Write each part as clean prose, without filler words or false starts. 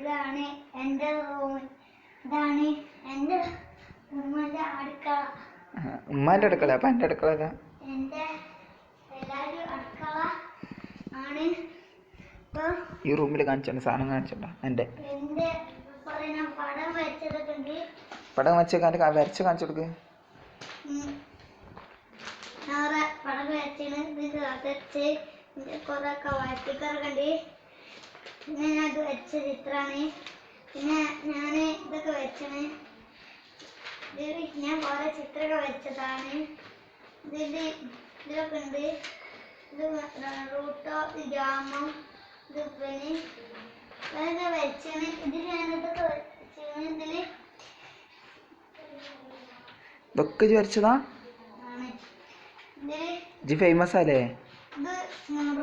ഇതാണ് എൻ്റെ റൂം. ഇതാണ് എൻ്റെ ഉമ്മൻ്റെ അടുക്കള. ഉമ്മാൻ്റെ അടുക്കള? അപ്പം എൻ്റെ അടുക്കള ഏതാ? എൻ്റെ എല്ലാവരും അടുക്കള ആണ്. ഈ റൂമിൽ കാണിച്ചോണ്ട് സാധനം കാണിച്ചോണ്ട. എൻ്റെ പടം വെച്ചതൊക്കെ പടം വെച്ച് വരച്ച് കാണിച്ചു കൊടുക്ക്. പടം വെച്ചാണ് ഇത് വെച്ച് കുറെ വരട്ടിക്കറക്കണ്ട്. പിന്നെ ഞാൻ ഇത് വെച്ച ചിത്രമാണ്. പിന്നെ ഞാൻ ഇതൊക്കെ വെച്ചാണ്. ഞാൻ കുറെ ചിത്രമൊക്കെ വെച്ചതാണ്. ഇതിലൊക്കെ ഉണ്ട്. ഇത് റൂട്ടോ ഗ്രാമം ഇത് പിന്നെ അതൊക്കെ വെച്ചാണ്. ഇതിൽ ഞാനിതൊക്കെ വെച്ചാണ്. ഇതൊക്കെ വരച്ചതാ? ജി ഫേമസ് അല്ലേ? ഇത്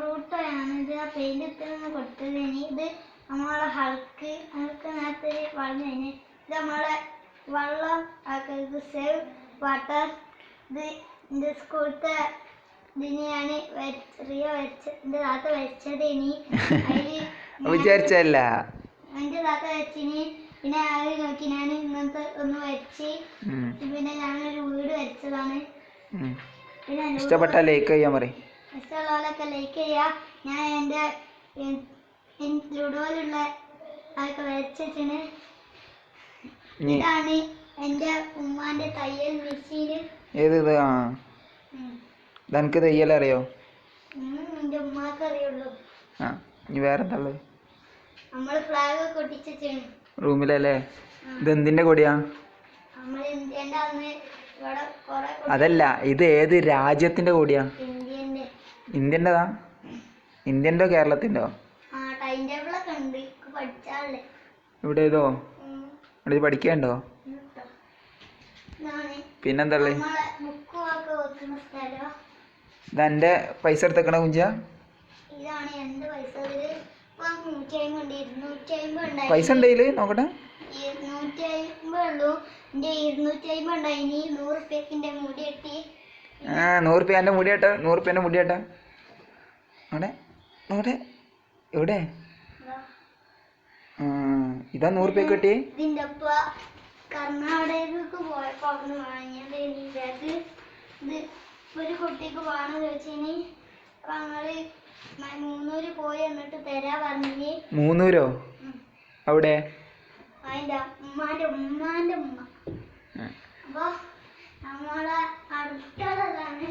റൂട്ടോയാണ്. ഇത് ആ പെയിന്റ് കൊടുത്തത്. ഇത് നമ്മളെ ഹൾക്ക് നേരത്തെ വളഞ്ഞു. ഇത് നമ്മളെ വെള്ളം ആക്കരുത്, സേവ് വാട്ടർ. ഇത് എൻ്റെ സ്കൂളത്തെ ഇതിന് ഞാൻ റിയോ എൻ്റെ താത്ത വെച്ചത്. ഇനി അതിൽ വിചാരിച്ചല്ല എൻ്റെ താത്ത വെച്ചിന്. പിന്നെ അത് നോക്കി ഞാൻ ഇങ്ങനത്തെ ഒന്ന് വരച്ച്. പിന്നെ ഞാനൊരു വീട് വരച്ചതാണ്. പിന്നെ ഇഷ്ടപ്പെട്ട ലൈക്ക് ചെയ്യാൻ പറയും. ഇഷ്ടമുള്ളവരൊക്കെ ലൈക്ക് ചെയ്യുക. ഞാൻ എൻ്റെ ലുഡോയിലുള്ള അതൊക്കെ വരച്ചിട്ടാണ്. ഇതാണ് എൻ്റെ ഉമ്മാൻ്റെ തയ്യൽ മെഷീൻ. ഏത് ഇത്? ആ, ഇതെനിക്ക് തയ്യലറിയോ? എൻ്റെ ഉമ്മാക്ക് അറിയുള്ളൂ. ആ, ഇനി വേറെന്താ ഉള്ളത്? നമ്മൾ ഫ്ലാഗ് ഒക്കെ ഒട്ടിച്ചാണ് റൂമിലല്ലേ? ഇത് എന്തിൻ്റെ കൊടിയാ? നമ്മൾ ഇന്ത്യൻ്റെ അന്ന് ഇവിടെ കുറെ. അതല്ല, ഇത് ഏത് രാജ്യത്തിൻ്റെ കൊടിയാ? ഇന്ത്യൻ്റെ. ഇന്ത്യൻ്റെതാ? ഇന്ത്യൻ്റെയോ കേരളത്തിൻ്റെയോ? ആ, ടൈം ടേബിളൊക്കെ ഉണ്ട് പഠിച്ചാലേ. ഇവിടെ ഏതോ ഇവിടെ പഠിക്കണ്ടോ? പിന്നെന്താ ഉള്ളത്? ബുക്കൊക്കെ വെക്കുന്ന സ്ഥലം. ഇതെൻ്റെ പൈസ എടുത്തേക്കണ കുഞ്ച? ഇതാണ് എൻ്റെ പൈസ. ഇപ്പം 150 പൈസ ഉണ്ടെങ്കിൽ നോക്കട്ടെ. 150 ഉള്ളൂ. എൻ്റെ 250 ഉണ്ടായിനി. 100 റുപ്യക്കിൻ്റെ മുടി കെട്ടി. 100 റുപ്യൻ്റെ മുടി കേട്ടോ? 100 റുപ്യൻ്റെ മുടി കേട്ടോ? അവിടെ നോക്കട്ടെ. എവിടെ? ഇതാ 100 റുപ്യ കിട്ടി. ഇതിൻ്റെ ഒപ്പ കർണാടകക്ക് പോയപ്പോൾ അവിടെ വാങ്ങിയത്. ഇത് ഒരു കുട്ടിക്ക് വേണം ചോദിച്ചിനി. അപ്പം ഞങ്ങൾ 300 പോയി എന്നിട്ട് തരാ പറഞ്ഞിനി. 300? അവിടെ അതിൻ്റെ ഉമ്മാൻ്റെ ഉമ്മ. അപ്പോൾ നമ്മളെ അടുക്കളതാണ്.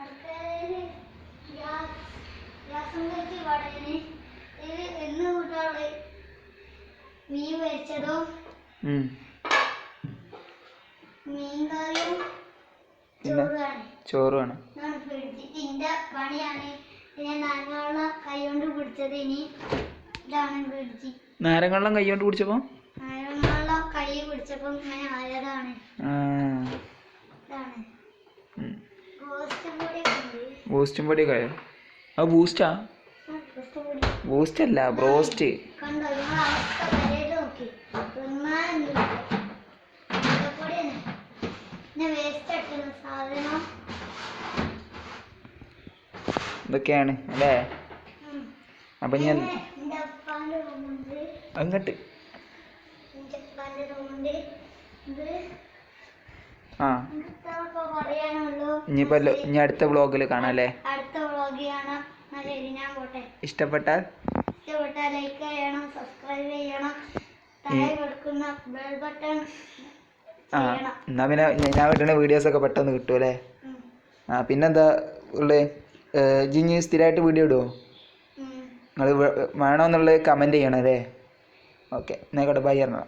അടുക്കളയിൽ ഗ്യാസും കത്തി പടയന്. ഇത് എന്ന് കൂട്ടാള് മീൻ വെച്ചതോ മീൻകറിയും ചോറുമാണ്. ഫ്രിഡ്ജിന്റെ പണിയാണ്. പിന്നെ നാരങ്ങ കൈ കൊണ്ട് പിടിച്ചത്. ഇനി ഇതാണ് ഫ്രിഡ്ജ്. നാരങ്ങ കൈ കൊണ്ട് പിടിച്ചപ്പോ കൈ പിടിച്ചപ്പോ ഇങ്ങനെ ആയതാണ്. ഇതാണ് ബൂസ്റ്റും പൊടി കഴിയോ? അത് ബൂസ്റ്റാ? ബൂസ്റ്റ് അല്ല, ബ്രോസ്റ്റ്. കണ്ടോ നിങ്ങൾ അവസ്ഥ വരേത് നോക്കി. വേസ്റ്റ് ആക്കുന്ന സാധനം ഇതൊക്കെയാണ് അല്ലേ? അപ്പൊ ഞാൻ അങ്ങോട്ട് ഇനി അടുത്ത വ്ളോഗിൽ കാണാം അല്ലേ? അടുത്ത വ്ളോഗ് കാണാം. ശരി, ഞാൻ പോട്ടെ. ഇഷ്ടപ്പെട്ടാൽ ലൈക്ക് ചെയ്യണം, സബ്സ്ക്രൈബ് ചെയ്യണം, താഴെ കൊടുക്കുന്ന ബെൽ ബട്ടൺ. എന്നാ പിന്നെ ഞാൻ വിടുന്ന വീഡിയോസൊക്കെ പെട്ടെന്ന് കിട്ടും അല്ലേ? പിന്നെന്താ ഉള്ളത്? ജിഞ്ഞ് സ്ഥിരമായിട്ട് വീഡിയോ ഇടുമോ? നിങ്ങൾ വേണമെന്നുള്ളത് കമൻറ്റ് ചെയ്യണം അല്ലേ? ഓക്കെ, എന്നായിക്കോട്ടെ. ബൈ പറഞ്ഞോ.